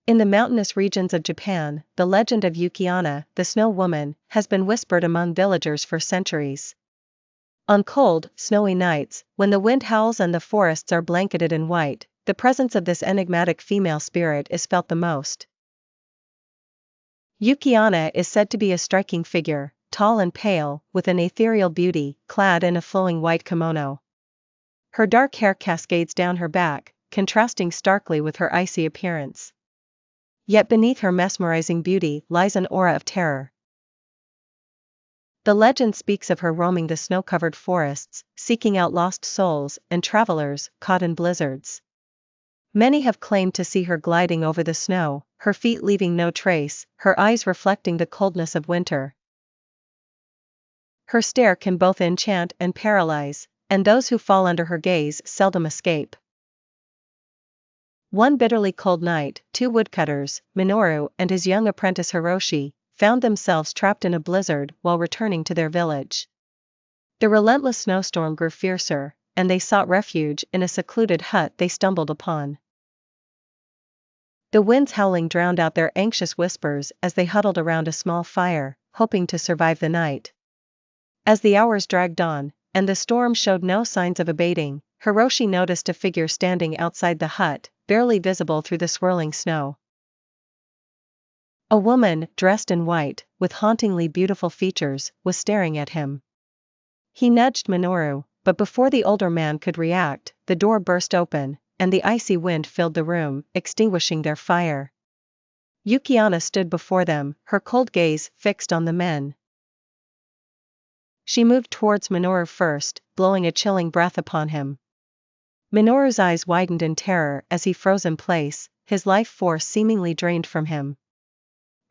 In the mountainous regions of Japan, the legend of Yuki-onna, the snow woman, has been whispered among villagers for centuries. On cold, snowy nights, when the wind howls and the forests are blanketed in white, the presence of this enigmatic female spirit is felt the most. Yuki-onna is said to be a striking figure, tall and pale, with an ethereal beauty, clad in a flowing white kimono. Her dark hair cascades down her back, contrasting starkly with her icy appearance. Yet beneath her mesmerizing beauty lies an aura of terror. The legend speaks of her roaming the snow-covered forests, seeking out lost souls and travelers caught in blizzards. Many have claimed to see her gliding over the snow, her feet leaving no trace, her eyes reflecting the coldness of winter. Her stare can both enchant and paralyze, and those who fall under her gaze seldom escape. One bitterly cold night, two woodcutters, Minoru and his young apprentice Hiroshi, found themselves trapped in a blizzard while returning to their village. The relentless snowstorm grew fiercer, and they sought refuge in a secluded hut they stumbled upon. The winds howling drowned out their anxious whispers as they huddled around a small fire, hoping to survive the night. As the hours dragged on, and the storm showed no signs of abating, Hiroshi noticed a figure standing outside the hut, barely visible through the swirling snow. A woman, dressed in white, with hauntingly beautiful features, was staring at him. He nudged Minoru, but before the older man could react, the door burst open, and the icy wind filled the room, extinguishing their fire. Yuki-onna stood before them, her cold gaze fixed on the men. She moved towards Minoru first, blowing a chilling breath upon him. Minoru's eyes widened in terror as he froze in place, his life force seemingly drained from him.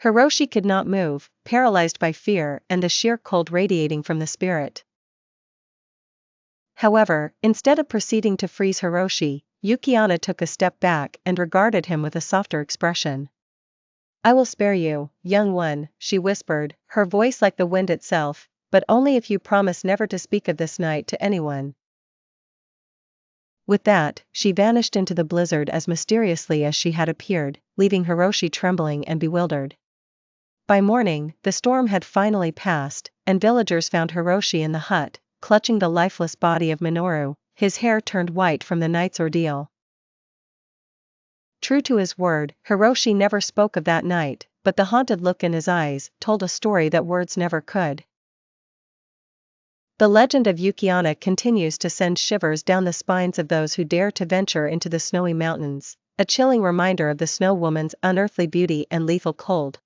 Hiroshi could not move, paralyzed by fear and the sheer cold radiating from the spirit. However, instead of proceeding to freeze Hiroshi, Yuki-onna took a step back and regarded him with a softer expression. "I will spare you, young one," she whispered, her voice like the wind itself, "but only if you promise never to speak of this night to anyone." With that, she vanished into the blizzard as mysteriously as she had appeared, leaving Hiroshi trembling and bewildered. By morning, the storm had finally passed, and villagers found Hiroshi in the hut, clutching the lifeless body of Minoru, his hair turned white from the night's ordeal. True to his word, Hiroshi never spoke of that night, but the haunted look in his eyes told a story that words never could. The legend of Yuki-onna continues to send shivers down the spines of those who dare to venture into the snowy mountains, a chilling reminder of the snow woman's unearthly beauty and lethal cold.